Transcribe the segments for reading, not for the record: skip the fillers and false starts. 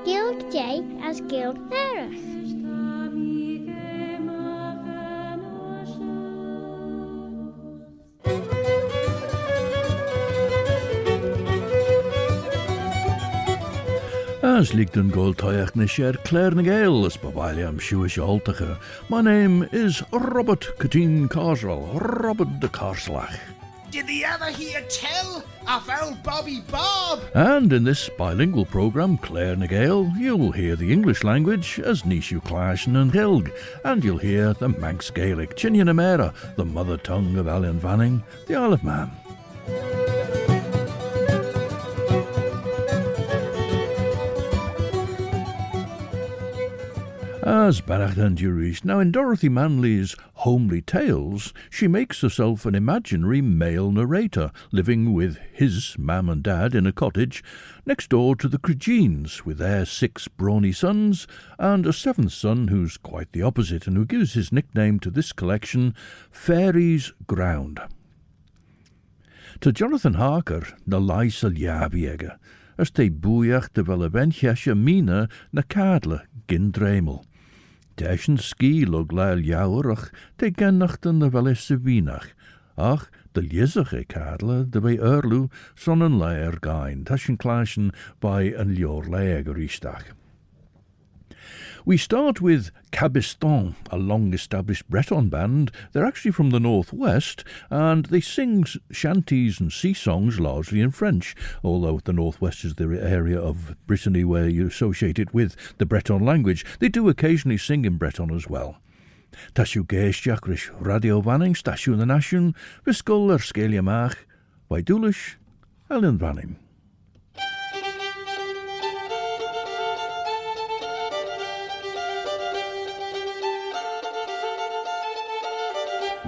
Gilg J as Gilg Nerach. As ligt een goldtuig na share Claare na Gael as babaliam shoish altige. My name is Robert Catine Carswell, Robert de Carslach. Did the other hear tell of old Bobby Bob? And in this bilingual programme, Claare na Gael, you'll hear the English language as Nishu Clashen and Helg, and you'll hear the Manx Gaelic, Chinyanamera, the mother tongue of Allen Vanning, the Isle of Man. As Barach and Jurish, now in Dorothy Manley's Homely Tales, she makes herself an imaginary male narrator, living with his mam and dad in a cottage next door to the Crejeans, with their 6 brawny sons, and a 7th son who's quite the opposite, and who gives his nickname to this collection, Fairy's Ground. To Jonathan Harker, na lais al jabiega, as te bwyach de wel a benchesje Mina na cadle gin dremel. Deschen ski log lael jaurach te gennachten na wel is winach. Ach, de liesach e cadle de bij urlu son een laer gain, taschen clashen by een lior laer ristach. We start with CABESTAN, a long-established Breton band. They're actually from the northwest, and they sing shanties and sea songs largely in French, although the northwest is the area of Brittany where you associate it with the Breton language. They do occasionally sing in Breton as well. Tashu geestiach rish Radio Vanning, Stashu na Nation, Viscol scalia mach, Waidulish, Ellen Vanning.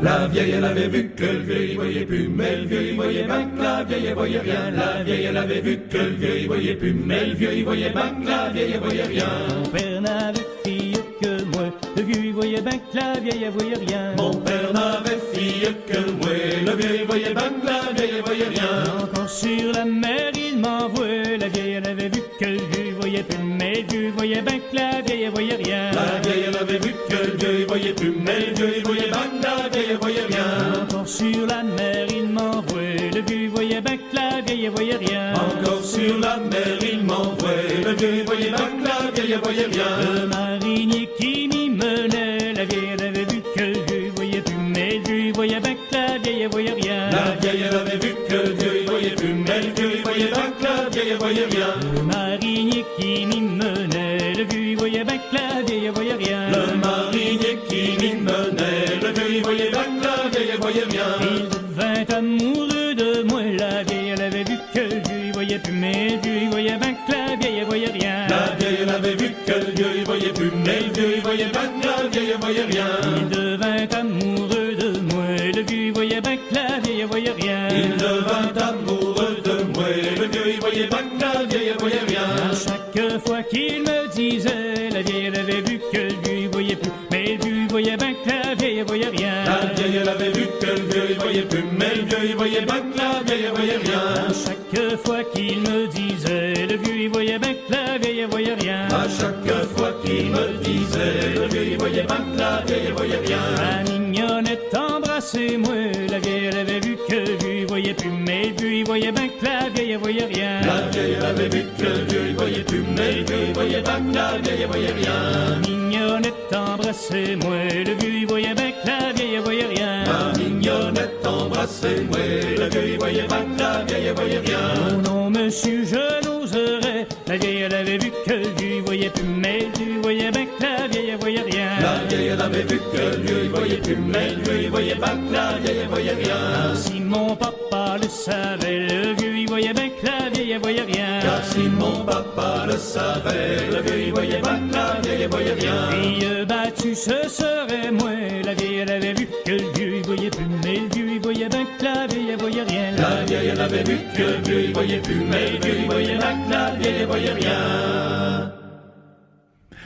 La vieille, elle avait vu que le vieux, il voyait plus, mais le vieux, il voyait bien que la vieille, elle voyait rien. La vieille, elle avait vu que le vieux, il voyait plus, mais le vieux, il voyait bien que la vieille, elle voyait rien. Mon père n'avait fille que moi, le vieux, il voyait bien que la vieille, elle voyait rien. Mon père n'avait fille que moi, le vieux, il voyait bien que la vieille, elle voyait rien. Encore sur la mer, il m'envoie, la vieille, elle avait vu que le vieux, il voyait plus, mais le vieux, il voyait bien que la vieille, elle voyait rien. La vieille, elle avait vu que le vieux, il voyait plus, mais le vieux, il voyait bien que la vieille, elle voyait rien. Encore sur la mer, il m'envoie, le vieux, il voyait bien que la vieille, elle voyait rien. Encore sur la mer, il m'envoie, le vieux, il voyait bien que la vieille, elle voyait rien. Le marinier qui m'y menait, la vieille, elle avait vu que le vieux, il voyait plus, mais le vieux, il voyait bien que la vieille, elle voyait rien. La vieille, elle avait vu que le vieux, il voyait plus, mais le vieux, il voyait bien que la vieille, elle voyait rien. Le marinier qui m'y menait, le vieux, il voyait bien que la vieille, elle voyait rien. Le marinier qui m'y menait, le vieux, il voyait bien que la vieille, elle voyait rien. Il devint amoureux de moi, la vieille, elle avait vu que le vieux, il voyait plus, mais le vieux, il voyait bien que la vieille, elle voyait rien. La vieille, elle avait vu que le vieux, il voyait plus, mais le vieux, il voyait bien que la vieille, elle voyait rien. Il devint amoureux de moi, le vieux, il voyait bien que la vieille, elle voyait rien. Il devint amoureux de moi, le vieux, il voyait bien que la vieille, elle voyait rien. À chaque fois qu'il me disait, la vieille, elle avait vu que le vieux, il voyait plus, mais le vieux, il voyait bien que la vieille, elle voyait rien. La vieille, elle avait vu que le vieux, il voyait plus, mais le vieux, il voyait bien que la vieille, elle voyait rien. À chaque fois qu'il me disait, le vieux, il voyait bien que la vieille, elle voyait rien. À chaque fois qu'il me disait, le vieux, il voyait bien que la vieille, elle voyait rien. La mignonnette embrassez-moi, la vieille, elle avait vu que le vieux, il voyait plus, mais le vieux, il voyait bien que la vieille, elle voyait rien. La vieille, elle avait vu que le vieux, il voyait plus, mais le vieux, il voyait bien que la vieille, elle voyait rien. La mignonnette embrassez-moi, le vieux, il voyait bien que la vieille, elle voyait rien. La mignonnette embrassez-moi, le vieux, il voyait bien que la vieille, elle voyait rien. Oh non, monsieur, je n'oserais, la vieille, elle avait vu que le vieux, il voyait plus, mais le vieux, il voyait bien que la vieille, elle voyait rien. La vieille, elle avait vu que le vieux, il voyait plus, mais le vieux, il voyait bien que la vieille, elle voyait rien. Si mon papa le savait, le vieux, il voyait bien que la vieille, elle voyait rien. Car si mon papa le savait, le vieux, il voyait bien que la vieille, elle voyait rien. Fille battue, ce serait moi, la vieille, elle avait vu que le vieux, il voyait plus, mais le vieux, il voyait bien que la vieille, elle voyait rien. La vieille, elle avait vu que le vieux, il voyait plus, mais le vieux, il voyait bien que la vieille, elle voyait rien.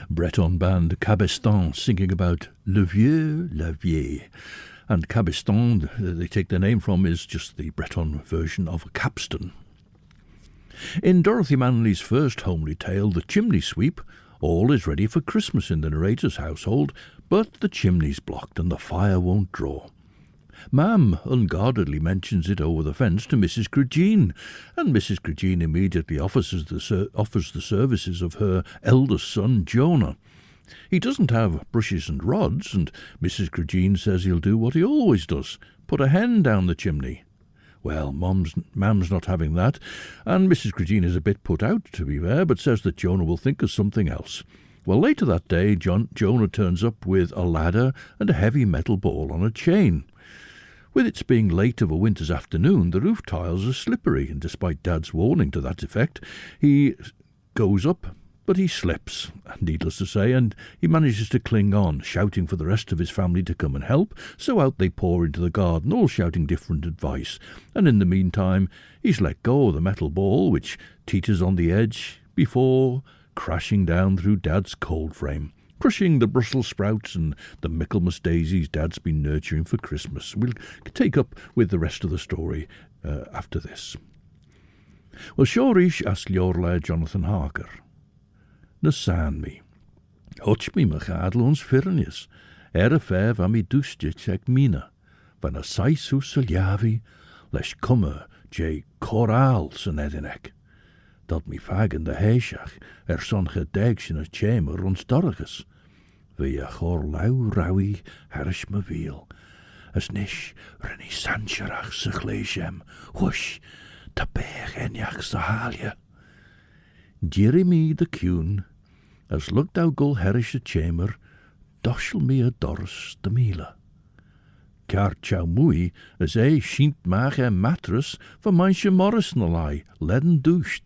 Breton band CABESTAN singing about le vieux, la vieille. And CABESTAN, they take their name from, is just the Breton version of capstan. In Dorothy Manley's first homely tale, The Chimney Sweep, all is ready for Christmas in the narrator's household, but the chimney's blocked and the fire won't draw. Mam unguardedly mentions it over the fence to Mrs. Crugeen, and Mrs. Crugeen immediately offers the services of her eldest son, Jonah. He doesn't have brushes and rods, and Mrs. Crugeen says he'll do what he always does, put a hen down the chimney. Well, Mam's not having that, and Mrs. Crugeen is a bit put out, to be fair, but says that Jonah will think of something else. Well, later that day, Jonah turns up with a ladder and a heavy metal ball on a chain. With its being late of a winter's afternoon, the roof tiles are slippery, and despite Dad's warning to that effect, he goes up, but he slips, needless to say, and he manages to cling on, shouting for the rest of his family to come and help, so out they pour into the garden, all shouting different advice, and in the meantime he's let go of the metal ball, which teeters on the edge, before crashing down through Dad's cold frame, crushing the Brussels sprouts and the Michaelmas daisies Dad's been nurturing for Christmas. We'll take up with the rest of the story after this. Well, Shorish asked Liorla Jonathan Harker. Na san mi. Hotch mi machadl ons firnius. A fev am I dustich ag Mina. Van a saisu suljavi, lesh cummer J. Coral san edinek. Dat mi fagen de heishach, son gedegs in a chamber ons dorgus. Via chor lau rawi harish me veel. As nish renny sancharach se gleeshem, whoosh, ta beeg enjach sa halje. Jeremy the Cune, as looked out gul herish a chamber, doshel me a doris de mila. Car chow mui, as shint mach mattress, for manche morris na lai, leaden doucht.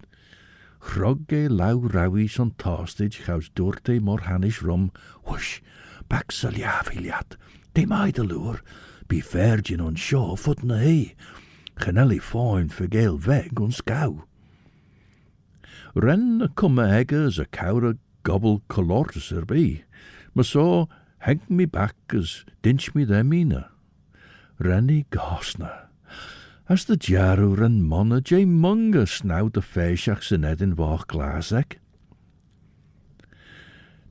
Chrogge lau rawi son tastage chaus doorte mor hanish rum, whoosh, back saljaviljat, de maidelur, be virgin on shoh foot na he, genelli fine for Gael weg on scow. Ren a cumma egge as a cowra gobble colortus er be, ma so hang me back as dinch me their Mina. Renny gosna. As the jarrow and monna J. Munga snout the feishachs in Edinburgh Glasek.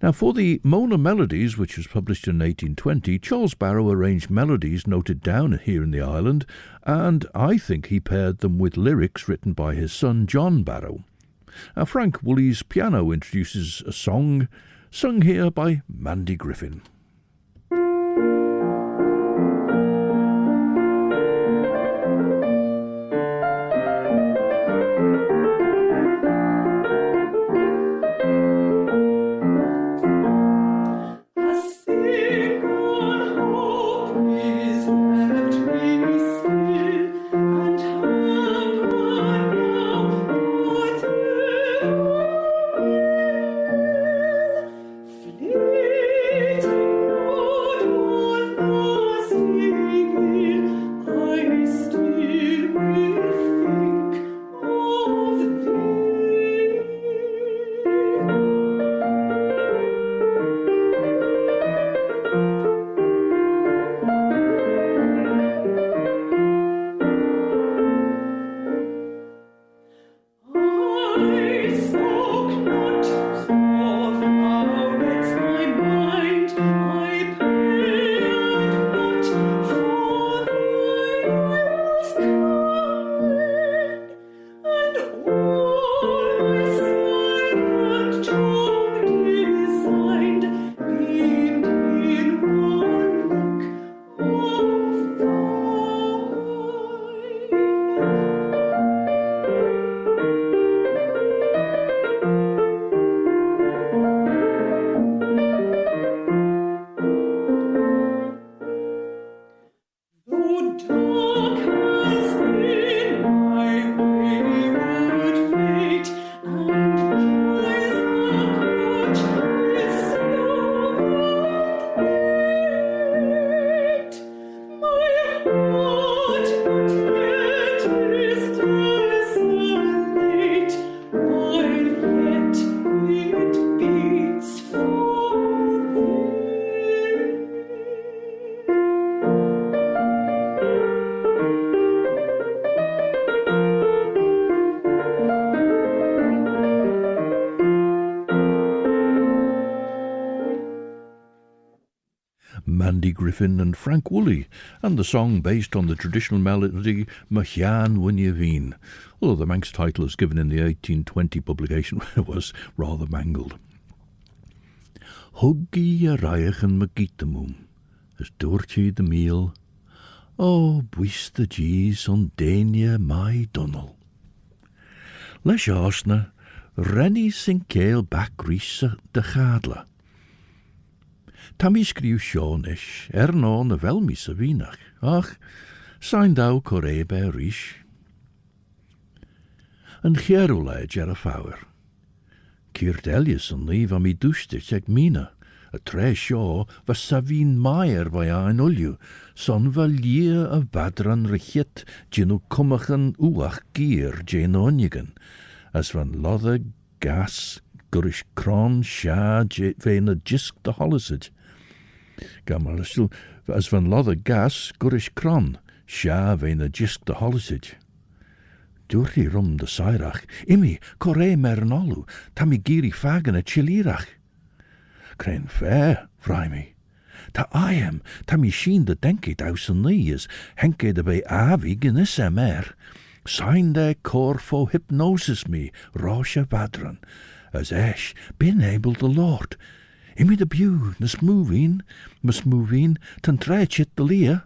Now, for the Mona Melodies, which was published in 1820, Charles Barrow arranged melodies noted down here in the island, and I think he paired them with lyrics written by his son John Barrow. Now, Frank Wooley's piano introduces a song sung here by Mandy Griffin. I saw Mandy Griffin and Frank Woollley, and the song based on the traditional melody ghooinney, although the Manx title as given in the 1820 publication was rather mangled. Huggy a raichen magitamum, as doortje de meal, o buis the gees on dania my dunnel. Les arsna, rennie sin keel back risa de gadla. Tammy skriw Sean ish, no na vel mi sa vinach, ach, sain dau corebe rish. An cherule ger a fawr. Kiert Elias an leave a mi dústich ag Mina, a tre shoh was Savine Meyer by ein ulju, son valie of badran richit, ginu kumachan uach gier jen onjigen, as van lother gas, gurish kron, sha, vena jisk de hollisage. Gamal as van lother gas, gurish kron, sha, vena jisk de hollisage. Durhi rum de sairach, imi, corre mernolu, tami giri fagan a chilirach. Cren fair, vrimi. Ta I am, tami sheen de denke dausen lees, henke de bei avi genis mer. Sign de cor fo hypnosis me, rosha vadran, as esh, bin able the Lord. Imi de bew, mus moving, tan trechit de leer.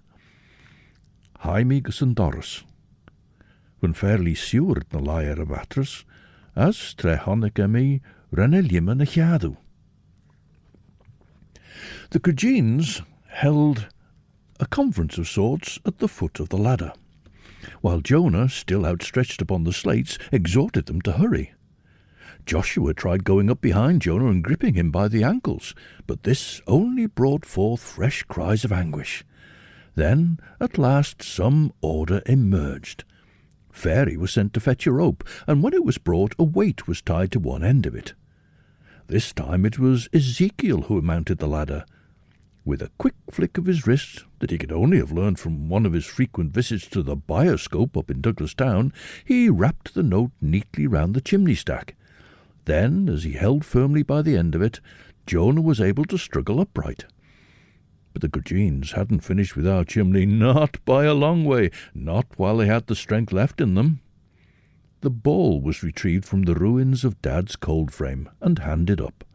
Haimigus and Doris. When fairly seward na liar of atras, as tre honnica me renelium a chiadu. The Cregines held a conference of sorts at the foot of the ladder, while Jonah, still outstretched upon the slates, exhorted them to hurry. Joshua tried going up behind Jonah and gripping him by the ankles, but this only brought forth fresh cries of anguish. Then, at last, some order emerged. Fairy was sent to fetch a rope, and when it was brought, a weight was tied to one end of it. This time it was Ezekiel who mounted the ladder. With a quick flick of his wrist, that he could only have learned from one of his frequent visits to the bioscope up in Douglas Town, he wrapped the note neatly round the chimney stack. Then, as he held firmly by the end of it, Jonah was able to struggle upright. But the Cregines hadn't finished with our chimney, not by a long way, not while they had the strength left in them. The ball was retrieved from the ruins of Dad's cold frame and handed up.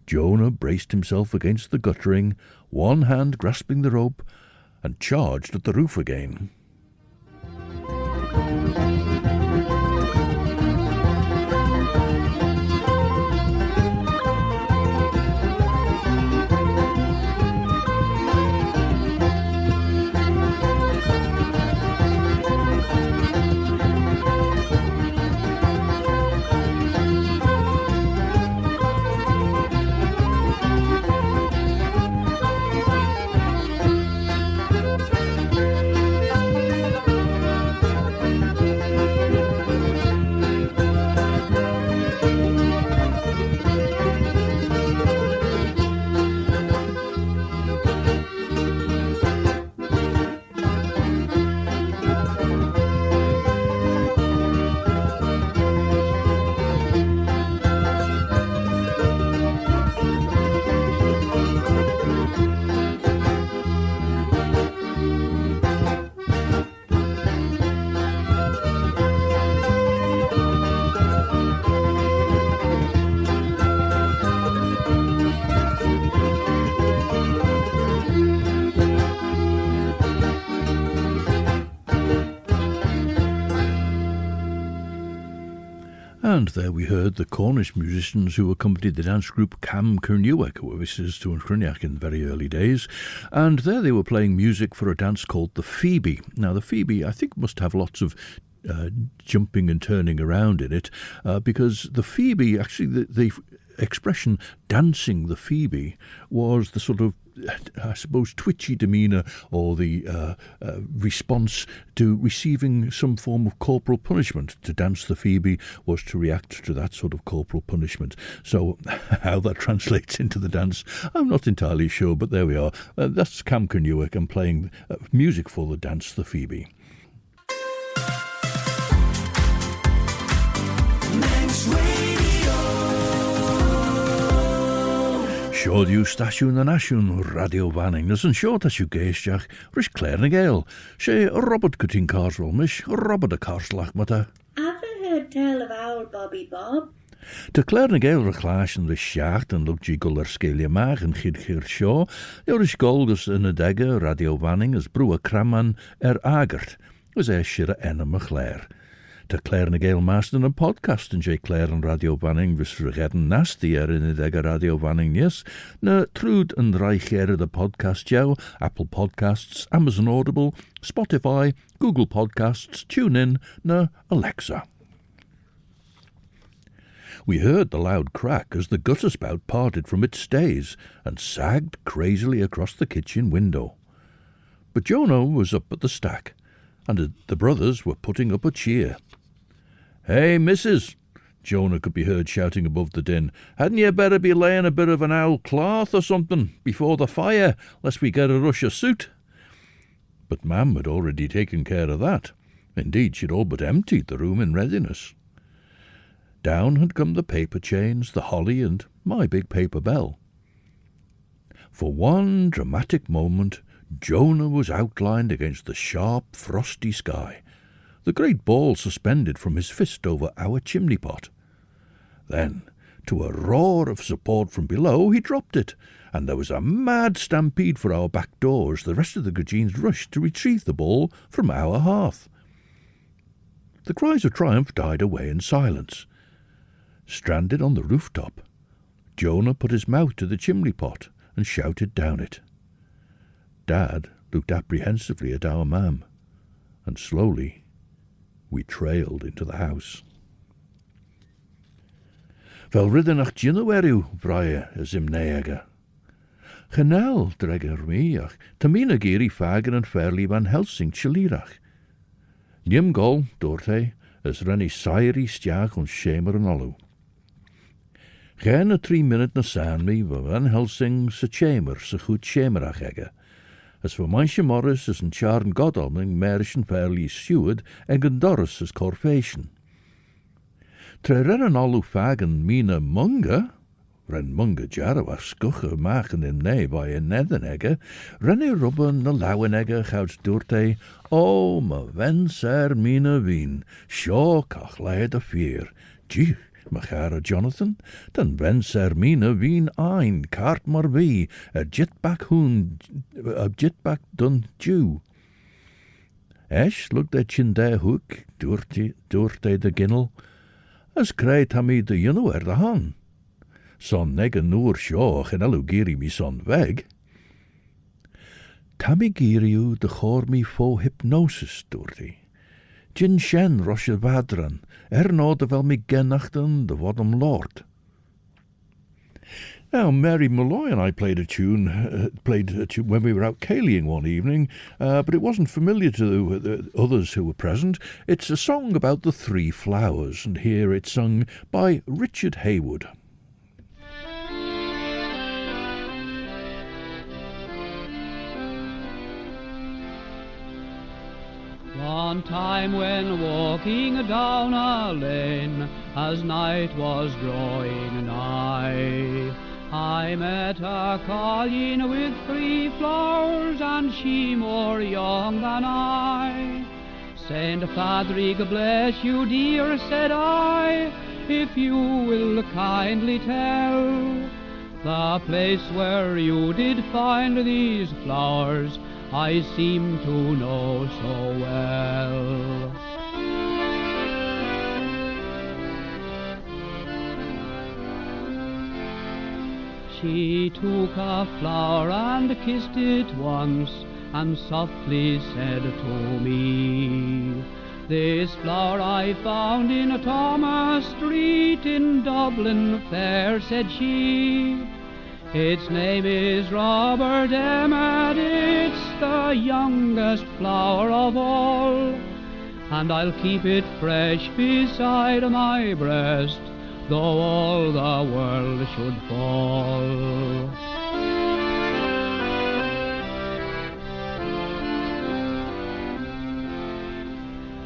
Jonah braced himself against the guttering, one hand grasping the rope, and charged at the roof again. And there we heard the Cornish musicians who accompanied the dance group KERNEWEK, who were visitors to KERNEWEK in the very early days. And there they were playing music for a dance called the Phoebe. Now, the Phoebe, I think, must have lots of jumping and turning around in it, because the Phoebe, actually, the expression dancing the Phoebe was the sort of, I suppose, twitchy demeanour or the response to receiving some form of corporal punishment. To dance the Phoebe was to react to that sort of corporal punishment. So how that translates into the dance, I'm not entirely sure, but there we are. That's KERNEWEK and playing music for the dance the Phoebe. Siodiw stasiwn yn asiwn radio fanning, nys yn siod as yw geisdiach, rys Claare na Gael. Se Robert gyda'n carswell, mish Robert y carslach mata. Have I heard tell of our Bobby Bob? De Claare na Gael reclaas yn rys siacht yn lwg gigol ar sgelia maag yn chyd shoh, rys golgus yn y dega radio fanning as brw y craman agart, as shira enam y Claare. De Claare na Gael master een podcast en Claare en radio vanning vis vergeten nasty in de dega radio vanning yes, na trud en reicheren de podcast jou, Apple Podcasts, Amazon Audible, Spotify, Google Podcasts, TuneIn, na Alexa. We heard the loud crack as the gutter spout parted from its stays and sagged crazily across the kitchen window. But Jonah was up at the stack, and the brothers were putting up a cheer. "Hey, missus," Jonah could be heard shouting above the din, "hadn't you better be laying a bit of an owl cloth or something before the fire, lest we get a rush of soot?" But Mam had already taken care of that. Indeed, she'd all but emptied the room in readiness. Down had come the paper chains, the holly, and my big paper bell. For one dramatic moment, Jonah was outlined against the sharp, frosty sky, the great ball suspended from his fist over our chimney pot. Then, to a roar of support from below, he dropped it, and there was a mad stampede for our back door as the rest of the Gudgeons rushed to retrieve the ball from our hearth. The cries of triumph died away in silence. Stranded on the rooftop, Jonah put his mouth to the chimney pot and shouted down it. Dad looked apprehensively at our mam, and slowly we trailed into the house. Fel riddenach ginneweru, braie, as imneega. Genel, dreger mi, ach, tamina geri fagen en fairly van Helsing chilirach. Nim gol, Dorothy, as renny sairi stiach on shamer en allu. Geen a 3 minute na san me, van Helsing sa chamer, sa goed shamerach ega. As for Meisje Morris as an Charn Godalming Merischen fairly steward ag an Doris as corfation. Tre ren an allu fagen Mina Munga, ren Munga jarawach skuche machen in ne by a nethen egge, ren e rubben na lawen egge gouds doorte, o ma wens Mina wien, shoh kach leid a fear, gee. Machara Jonathan, dan wens Mina wien ein, kaart maar wie, jitback dun Jew. Esh looked at chinde hook, doorte de ginnel, as kreit hami de junnoer de han. Son nege noor shoh, en allu giri mi son weg. Tammy giriu de chor mi fo hypnosis, doorte. Jin shen rosje vadran, no de wel me genachten de wadam lord. Now, Mary Malloy and I played a tune when we were out cailling one evening, but it wasn't familiar to the others who were present. It's a song about the 3 flowers, and here it's sung by Richard Hayward. One time when walking down a lane, as night was drawing nigh, I met a colleen with 3 flowers, and she more young than I. Saint Patrick bless you, dear, said I, if you will kindly tell the place where you did find these flowers, I seem to know so well. She took a flower and kissed it once, and softly said to me, "This flower I found in Thomas Street in Dublin fair," said she. "Its name is Robert Emmet, it's the youngest flower of all, and I'll keep it fresh beside my breast, though all the world should fall."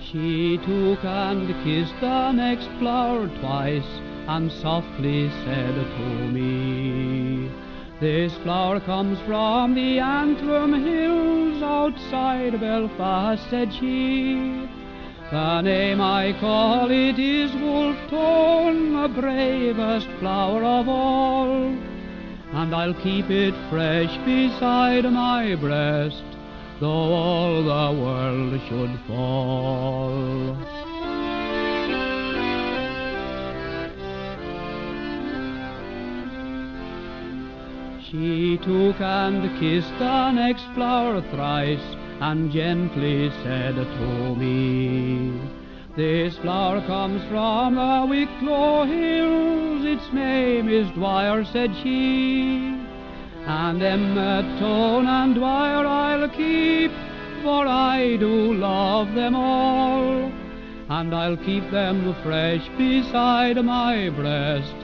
She took and kissed the next flower twice, and softly said to me, This flower comes from the Antrim hills outside Belfast, said she. The name I call it is Wolf Tone, the bravest flower of all. And I'll keep it fresh beside my breast, though all the world should fall. She took and kissed the next flower thrice, and gently said to me, this flower comes from the Wicklow hills, its name is Dwyer, said she. And Emmet, Tone and Dwyer I'll keep, for I do love them all. And I'll keep them fresh beside my breast,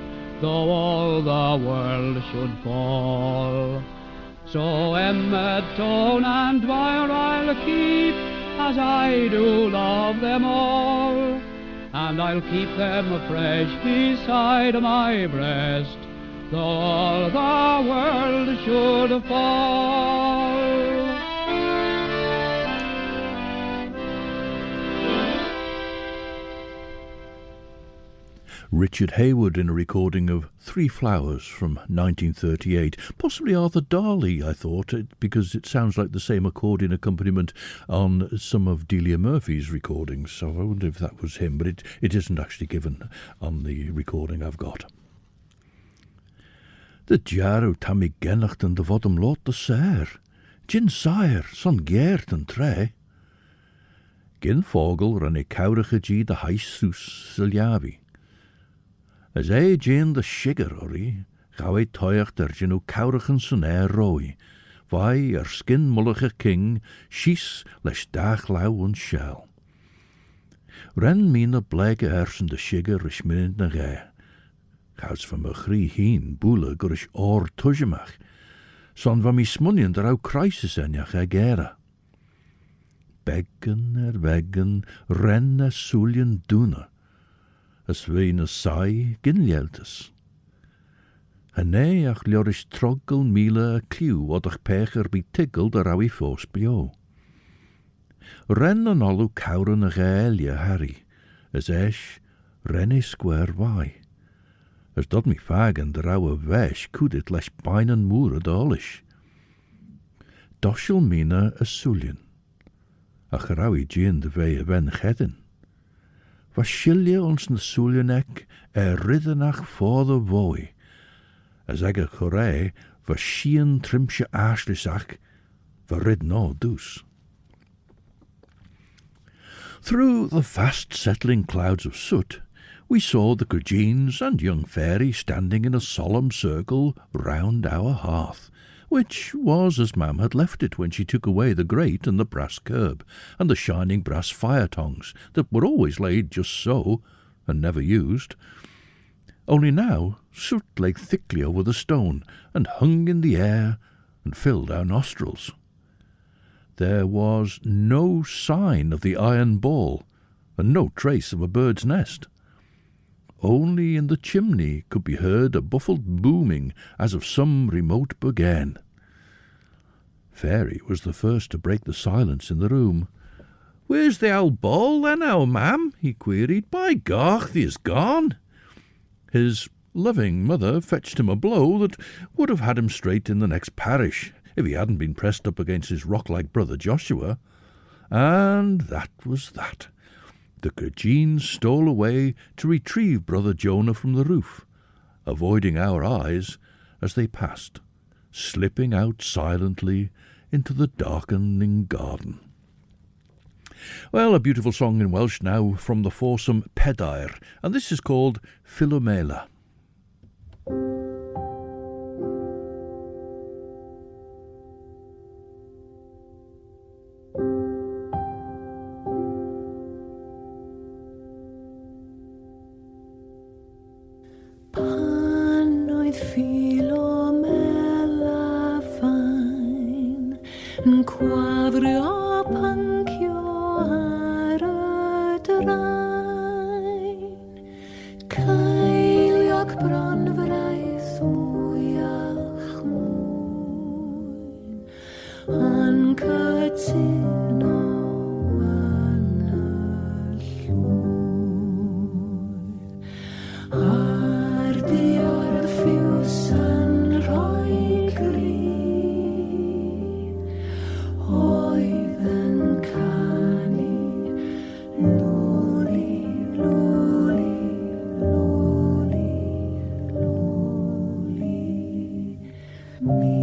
though all the world should fall. So Emmet, Tone and Dwyer I'll keep, as I do love them all. And I'll keep them fresh beside my breast, though all the world should fall. Richard Hayward in a recording of Three Flowers from 1938. Possibly Arthur Darley, I thought, because it sounds like the same accordion accompaniment on some of Delia Murphy's recordings. So I wonder if that was him, but it isn't actually given on the recording I've got. De jarw tam I gennacht en de vodum lot de ser. Gin sire, son geert en tre. Gin vogel ran I courige G de heissoes siljavi. As Jane the sugar orry, gauw toicht gin o courigen son roi, vai skin mullige king, schies les dag lauw en shell. Ren Mina blege ersen de sugar is min na ge. Gauws van me grie heen, boele gurish oor tujemach, son van mi smunien der au crisis en ja gera. Beggen ren sulien doene. As wein saai ginjeltes. En nee, ach liorish troggel miele kliw odach pecher bi tiggel der au I fos bio. Ren an allu cauren a gaelia Harry, as esh renne square vai. As dat mi fagen der au a vesh kudit lesh bainan moere dolish. Doshel Mina a sulien. Ach raui gien de vee ven gedden. Was schilje ons na sulienek riddenach voor de wooi. As eg a choré, was schien trimsje aaslisach, var rid no dus. Through the fast settling clouds of soot, we saw the Gurgeens and young fairy standing in a solemn circle round our hearth, which was as Mam had left it when she took away the grate and the brass curb, and the shining brass fire tongs that were always laid just so, and never used. Only now soot lay thickly over the stone, and hung in the air, and filled our nostrils. There was no sign of the iron ball, and no trace of a bird's nest. Only in the chimney could be heard a muffled booming as of some remote burgane. Fairy was the first to break the silence in the room. "Where's the old ball then, now, ma'am?" he queried. "By gosh, he is gone." His loving mother fetched him a blow that would have had him straight in the next parish if he hadn't been pressed up against his rock-like brother Joshua. And that was that. The Gurgeens stole away to retrieve brother Jonah from the roof, avoiding our eyes as they passed, slipping out silently into the darkening garden. Well, a beautiful song in Welsh now from the foursome PEDAIR, and this is called Philomela. Philomela fine, quadria pancio ar y drain, caeliog bron fraith mwyach dior fiws yn rhoi gri, oedd yn canu lwli, lwli, lwli, lwli, mi.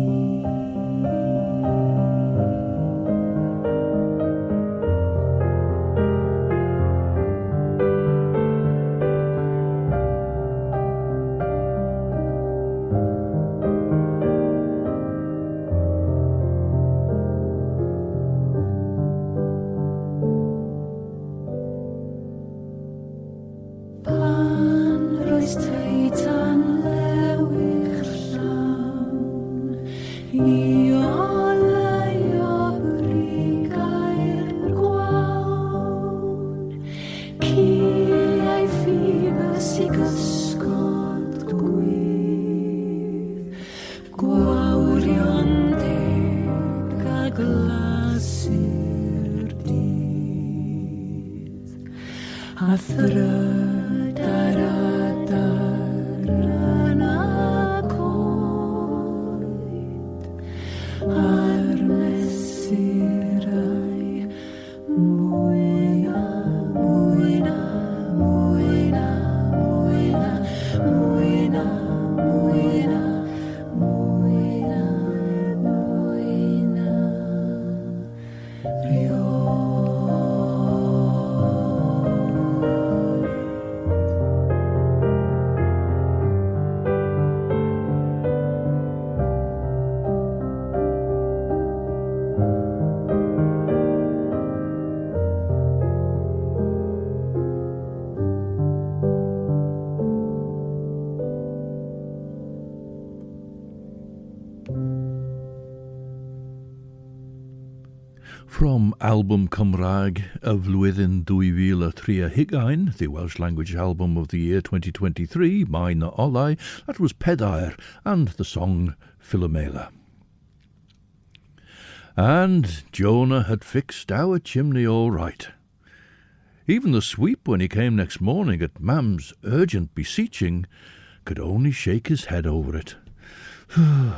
From album Cymraeg of flwyddyn 2013, the Welsh language album of the year 2023, Mina Olau, that was PEDAIR and the song Philomela. And Jonah had fixed our chimney all right. Even the sweep, when he came next morning at Mam's urgent beseeching, could only shake his head over it.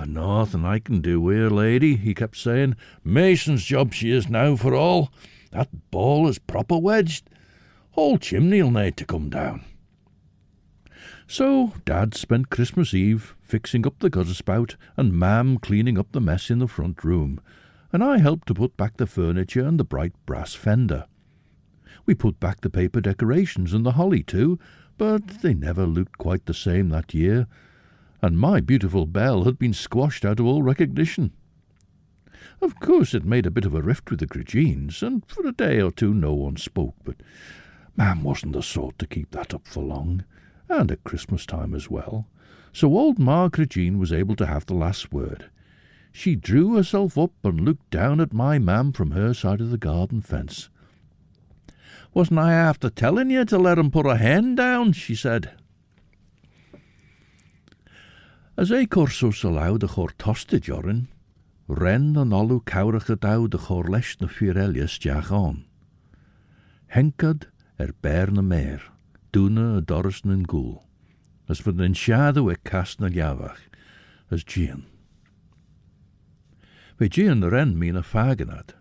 Nothing I can do here, lady, he kept saying. Mason's job she is now for all. That ball is proper wedged. Whole chimney'll need to come down. So Dad spent Christmas Eve fixing up the gutter spout and Mam cleaning up the mess in the front room, and I helped to put back the furniture and the bright brass fender. We put back the paper decorations and the holly too, but they never looked quite the same that year, and my beautiful bell had been squashed out of all recognition. Of course it made a bit of a rift with the Gregines, and for a day or two no one spoke, but Mam wasn't the sort to keep that up for long, and at Christmas time as well, so old Ma Gregine was able to have the last word. She drew herself up and looked down at my Mam from her side of the garden fence. "Wasn't I after telling you to let him put a hen down?" she said. As ei corsos alaw de chor toste jorin, ren an olw cawrach daw de chor leis na fyrelius diach on. Henkad bear na mer, dúna a doris na'n gŵl, as fod yn shadow cast na liavach, as Gian. Fe Gian ren Mina faganad.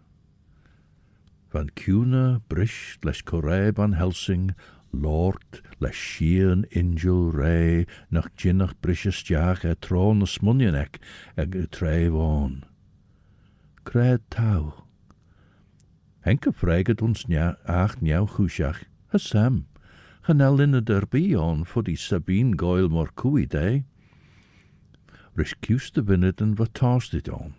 Van Cuna brish les correb an Helsing, Lord les Shean Ingel Ray, nach Ginnach brishes diach tron na smunionek treif on. Cred tau. Henke freget ons ach niau chwsiach, hasem, chanel in a derby on for die Sabine Gael mor cui day. Rish cws de vinnet en wat taast dit on.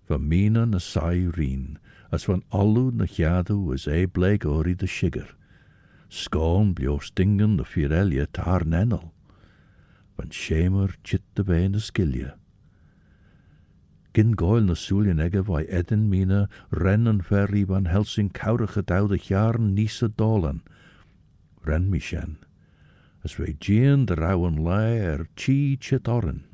Van Mina na sai reen, as van allu na chiadu as bleek ori de shiger. Skån blio stingen de fyrelje tar nennel. Van schemer chit de bene skilje. Gin Gael na sulien egge vai edden Mina rennen ferry van Helsing kaurige doude jaren niese dolen. Ren Michen, as wij Gian de rauwen lair chi chit orren.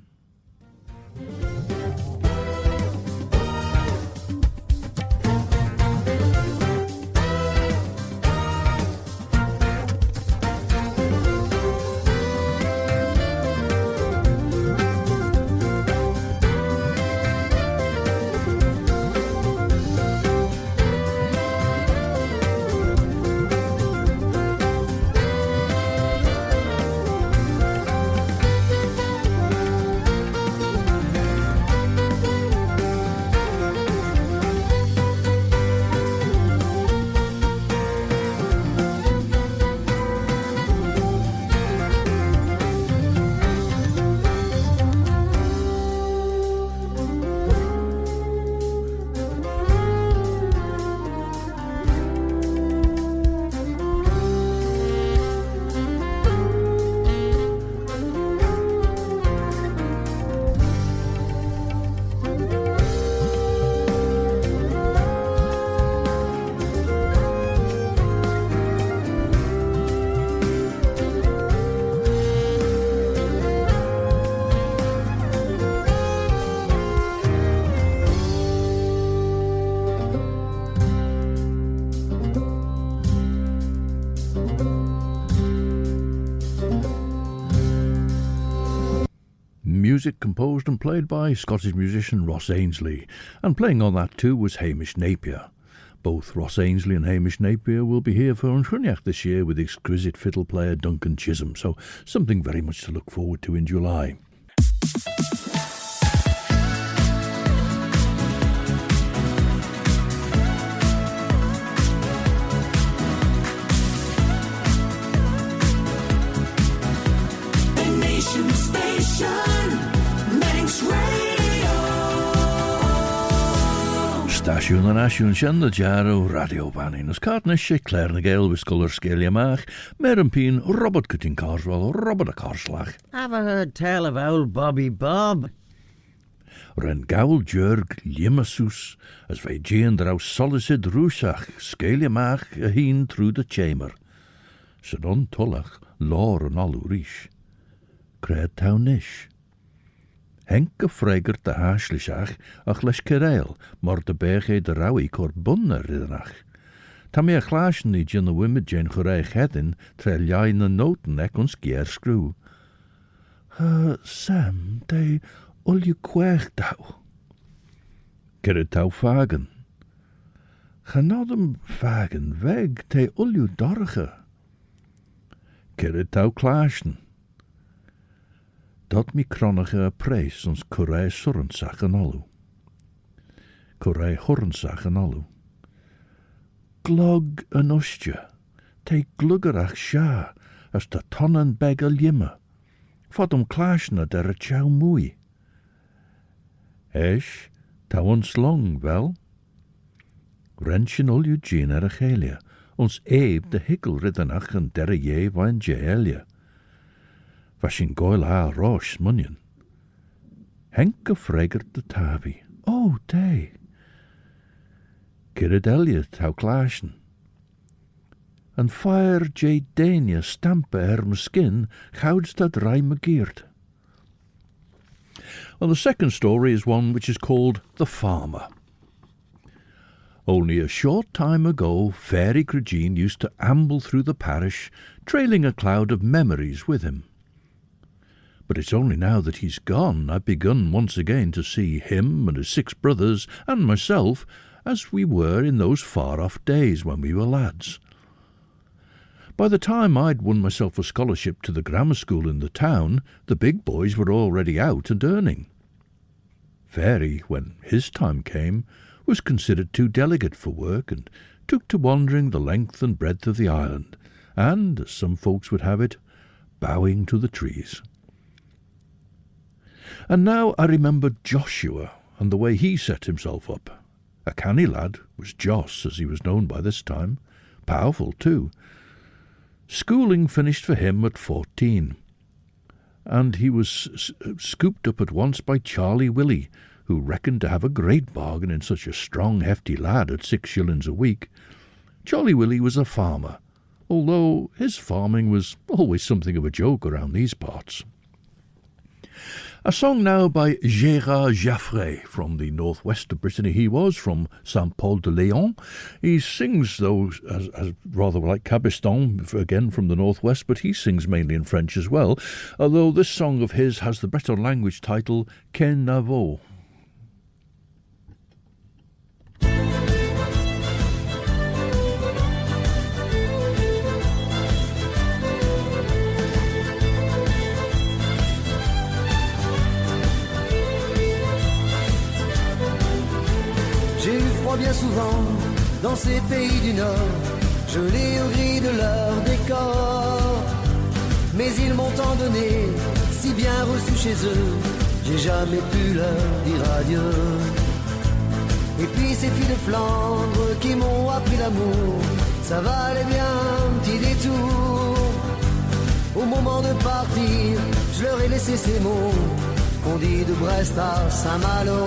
music composed and played by Scottish musician Ross Ainsley, and playing on that too was Hamish Napier. Both Ross Ainsley and Hamish Napier will be here for KERNEWEK this year with exquisite fiddle player Duncan Chisholm, so something very much to look forward to in July. Stasiwn yn asiwn sian dy jaro radio banin. Os cartnes sé Claare na Gael wiscolor scaliamach, mer yn pin Robert Cutting Carswell, Robert a Carslach. Have I heard tell of old Bobby Bob? Ren gawl jurg limasus, as vei jean draw solicid rúsach, scaliamach a heen through the chamber. Sedon tollach, lor an alw rish. Cred tau nish. Henk a freigert de haaslisach ach leis Gael, mar de bege de rawi cor bunner riddenach. Ta me a glaasjen niet in de wimmet jen gereich hedin, trel jij na noten ek ons geer screw. Sam, de ul je kweeg tau. Gerrit tau vagen. Genadem vagen weg, te ul je dorge. Gerrit tau klaasjen. Dat mi kronige a preis ons Correi surrensach en allu. Correi horrensach en allu. Glog an ustje, te gluggerach sha, as de tonnen begel jimme. Fod klaasna der a chow moei. Esh, ta ons long, wel? Rensjen ul Eugene a chelia, ons eeb de hikkel riddenach en der je wain jeelia. Was in Gael a rosh munnion. Henk a freigert de tabi. Oh, day. Gerard Elliot hou klaasjen. En fire J. Dania stampe my skin, gouds dat rijme geert. Well, the second story is one which is called The Farmer. Only a short time ago, Fairy Cregeen used to amble through the parish, trailing a cloud of memories with him. But it's only now that he's gone I've begun once again to see him and his 6 brothers and myself as we were in those far-off days when we were lads. By the time I'd won myself a scholarship to the grammar school in the town, the big boys were already out and earning. Fairy, when his time came, was considered too delicate for work and took to wandering the length and breadth of the island, and, as some folks would have it, bowing to the trees. And now I remembered Joshua and the way he set himself up. A canny lad was Joss, as he was known by this time. Powerful, too. Schooling finished for him at 14. And he was scooped up at once by Charlie Willie, who reckoned to have a great bargain in such a strong, hefty lad at 6 shillings a week. Charlie Willie was a farmer, although his farming was always something of a joke around these parts. A song now by GERARD JAFFRES, from the northwest of Brittany he was, from Saint Paul de Léon. He sings, though, as rather like CABESTAN, again from the northwest, but he sings mainly in French as well, although this song of his has the Breton language title Kenavo. J'ai eu froid bien souvent dans ces pays du Nord, gelés au gris de leur décor. Mais ils m'ont tant donné, si bien reçu chez eux, j'ai jamais pu leur dire adieu. Et puis ces filles de Flandre qui m'ont appris l'amour, ça valait bien un petit détour. Au moment de partir, je leur ai laissé ces mots qu'on dit de Brest à Saint-Malo.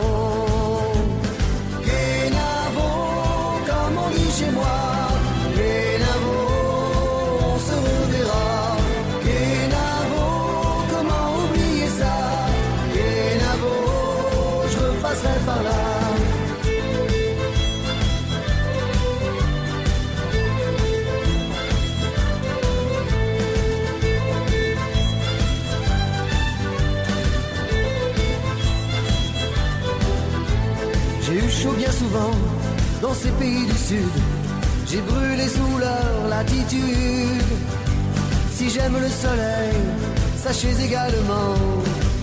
Comme on dit chez moi, Kenavo, on se reverra. Kenavo, comment oublier ça? Kenavo, je repasserai par là. chaud bien souvent dans ces pays du sud. J'ai brûlé sous leur latitude. Si j'aime le soleil, sachez également,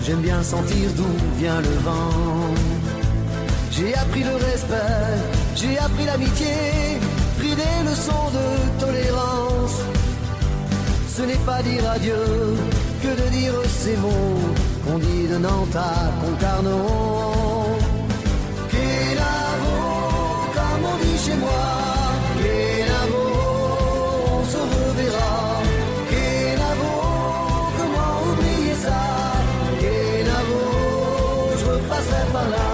j'aime bien sentir d'où vient le vent. J'ai appris le respect, j'ai appris l'amitié, pris des leçons de tolérance. Ce n'est pas dire adieu que de dire ces mots qu'on dit de Nantes à Concarneau. Kenavo, comme on dit chez moi, Kenavo, on se reverra. Kenavo, comment oublier ça? Kenavo, je repasserai par là.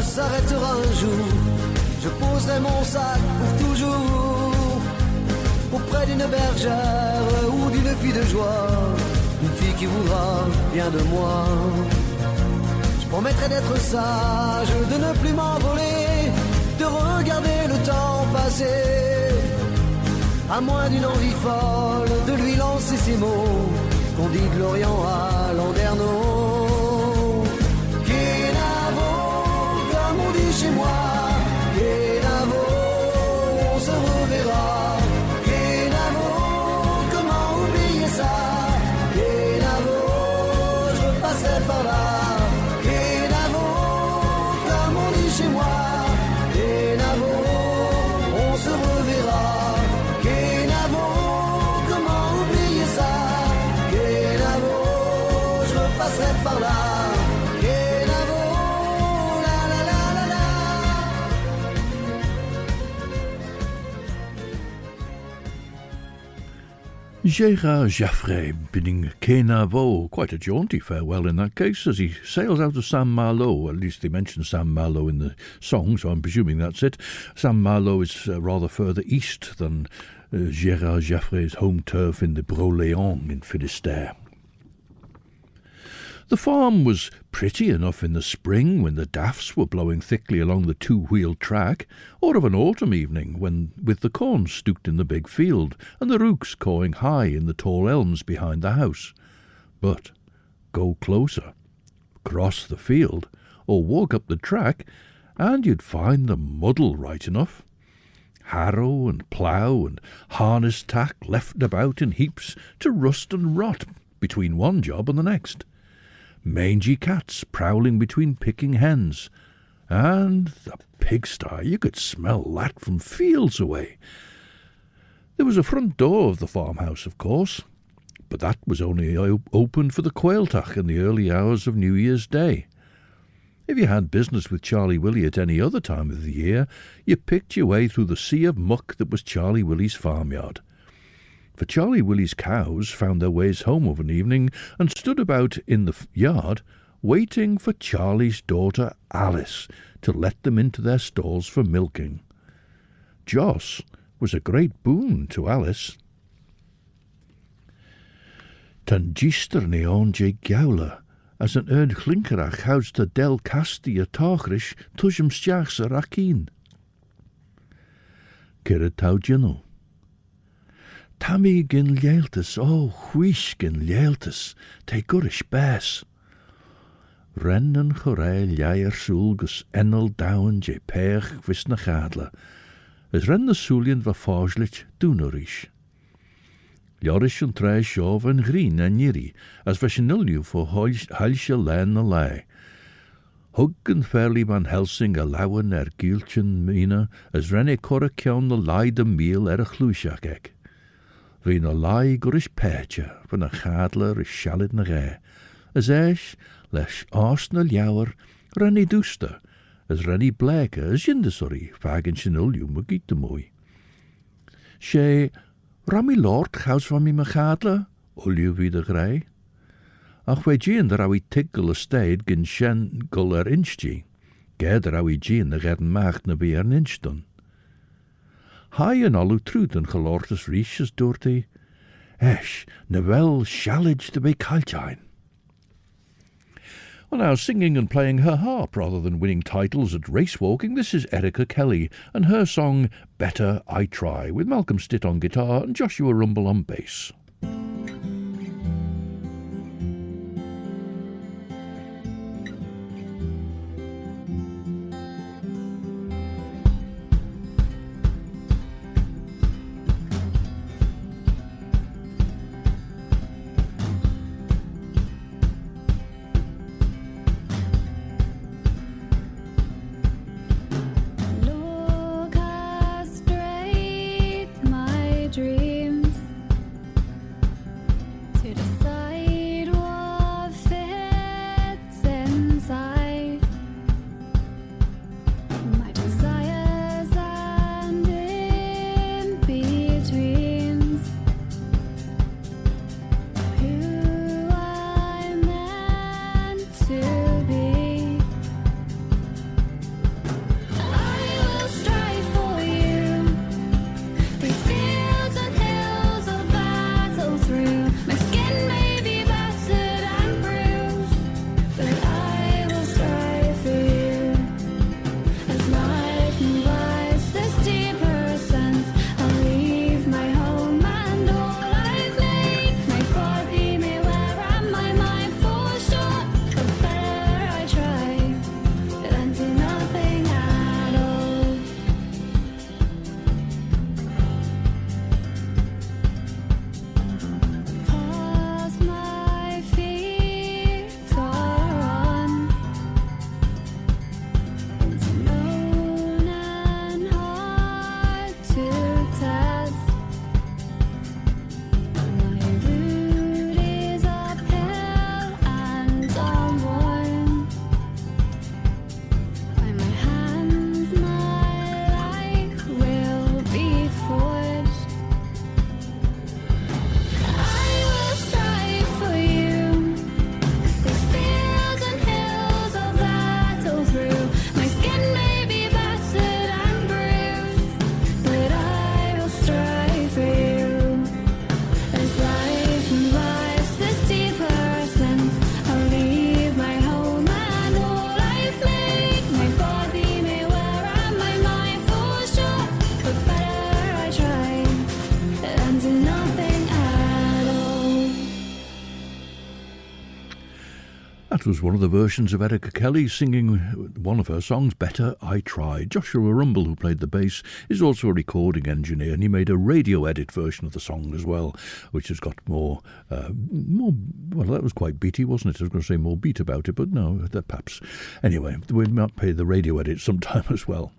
S'arrêtera un jour, je poserai mon sac pour toujours auprès d'une bergère ou d'une fille de joie, une fille qui voudra bien de moi. Je promettrai d'être sage, de ne plus m'envoler, de regarder le temps passer, à moins d'une envie folle de lui lancer ces mots qu'on dit de l'Orient à Landerneau. Chez moi, Kenavo, on se reverra. Kenavo, comment oublier ça? Kenavo, je passerai par là. Kenavo, comme on dit chez moi. Kenavo, on se reverra. Kenavo, comment oublier ça? Kenavo, je passerai par là. Gérard Jaffres bidding Kenavo quite a jaunty farewell in that case as he sails out of Saint-Malo. At least they mention Saint-Malo in the song, so I'm presuming that's it. Saint-Malo is rather further east than Gérard Jaffres' home turf in the Broléon in Finistère. The farm was pretty enough in the spring when the daffs were blowing thickly along the two-wheeled track, or of an autumn evening when with the corn stooked in the big field and the rooks cawing high in the tall elms behind the house. But go closer, cross the field, or walk up the track, and you'd find the muddle right enough. Harrow and plough and harness tack left about in heaps to rust and rot between one job and the next. Mangy cats prowling between picking hens, and the pigsty, you could smell that from fields away. There was a front door of the farmhouse, of course, but that was only opened for the quailtach in the early hours of New Year's Day. If you had business with Charlie Willie at any other time of the year, you picked your way through the sea of muck that was Charlie Willie's farmyard. For Charlie Willie's cows found their ways home of an evening and stood about in the yard waiting for Charlie's daughter Alice to let them into their stalls for milking. Joss was a great boon to Alice. Tan gister ne on je Gael, as an erd chlinkerach houds te del casti a tachrish tushem stiachs a rakin. Kira taudjeno. Tammy gin lealtas, whish gin lealtas, te gurish bes. Ren en chorei leier soelgus enel down je peach vis na gadle, as ren de soelien va fajlich doenerish. Jorish en trei sjov en green en jiri, as vashenilju for halsje len na lei. Hug en fairly van Helsing a lauwen gieltjen Mina, as ren e korre kjaun de lai de meal a chlusjak ek. Veen a lai gurish peche, van a gadler is shalid na rei, as eich, lesh aas na ljouwer, rennie duster, as rennie bleke, as jindesori, vagen shenulju magiet de mooi. She, Rammy Lord gaus van mi me gadler, ulju wieder grei. Ach wij gien der awi tiggle steed gin shen gul inchji, geder awi gien de redden maagd na beer inchton. Hai en alu truden gelortes riches Dorothy, esch, ne wel shallage de be kaltjain. Well, now, singing and playing her harp rather than winning titles at race walking, this is Erica Kelly and her song Better I Try, with Malcolm Stitt on guitar and Joshua Rumble on bass. That was one of the versions of Erica Kelly singing one of her songs, Better I Try. Joshua Rumble, who played the bass, is also a recording engineer, and he made a radio edit version of the song as well, which has got more, well, that was quite beaty, wasn't it? I was going to say more beat about it, but no, that perhaps. Anyway, we might play the radio edit sometime as well.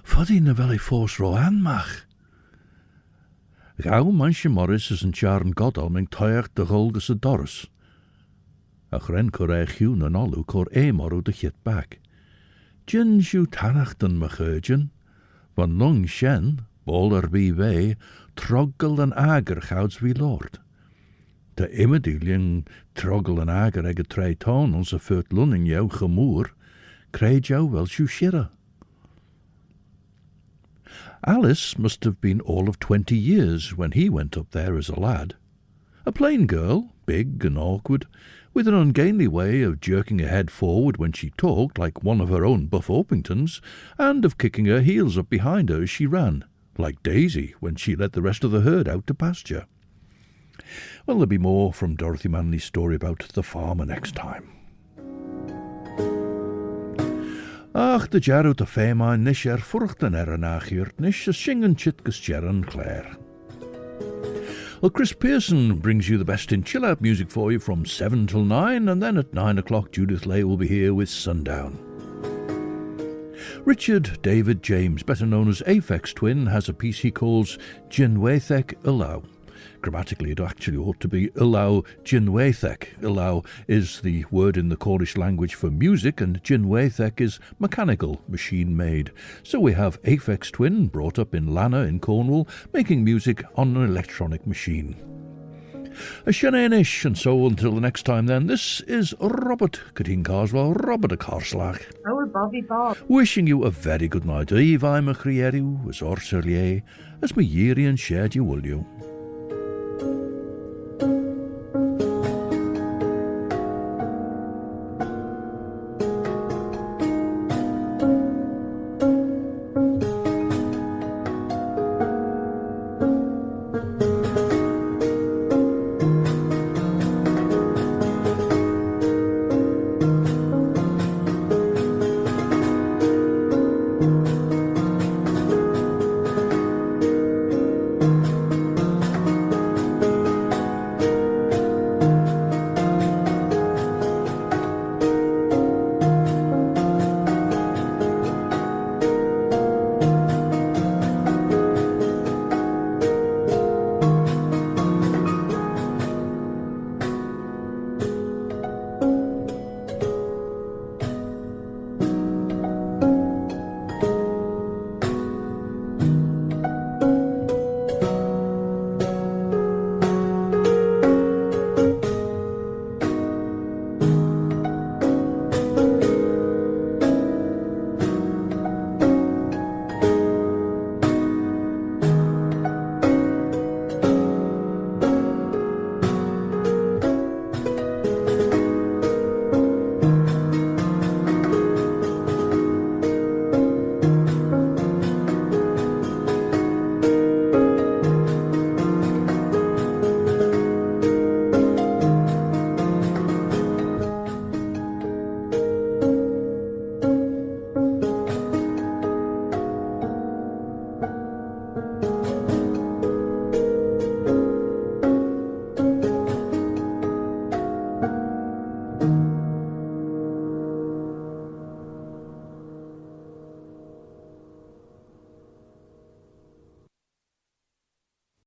Foddy na fel ei ffos ro anmach. Gael manche Morris is een charn godal meng toiach de golgus a doris. Ach ren correich hiwn an olw cor morw de chit back. Jin siw tanach den machurgin, van long shen, bol bi vey, troggel an ager chouds vi lord. De immediling troggel an ager eg a trei ton ons a furt lunning jou gemoer, kreeg jou wel siw shirra. Alice must have been all of 20 years when he went up there as a lad. A plain girl, big and awkward, with an ungainly way of jerking her head forward when she talked like one of her own Buff Orpingtons, and of kicking her heels up behind her as she ran, like Daisy when she led the rest of the herd out to pasture. Well, there'll be more from Dorothy Manley's story about the farmer next time. Ach, de jar out de fema nish furchten nachhirt nish shingen chitkus cheran Claare. Well, Chris Pearson brings you the best in chill-out music for you from 7 till 9, and then at 9 o'clock Judith Lay will be here with Sundown. Richard David James, better known as Aphex Twin, has a piece he calls Ghooinney Allow. Grammatically, it actually ought to be Allow Ghooinney. Allow is the word in the Cornish language for music, and Ghooinney is mechanical, machine-made. So we have Aphex Twin, brought up in Lanna in Cornwall, making music on an electronic machine. A shenanish, and so until the next time then, this is Robert Cadine Carswell, Robert a Carslach. Oh, Bobby Bob. Wishing you a very good night. Eve I'm a crieriw, as orserlier, as my yeary and shared you will you.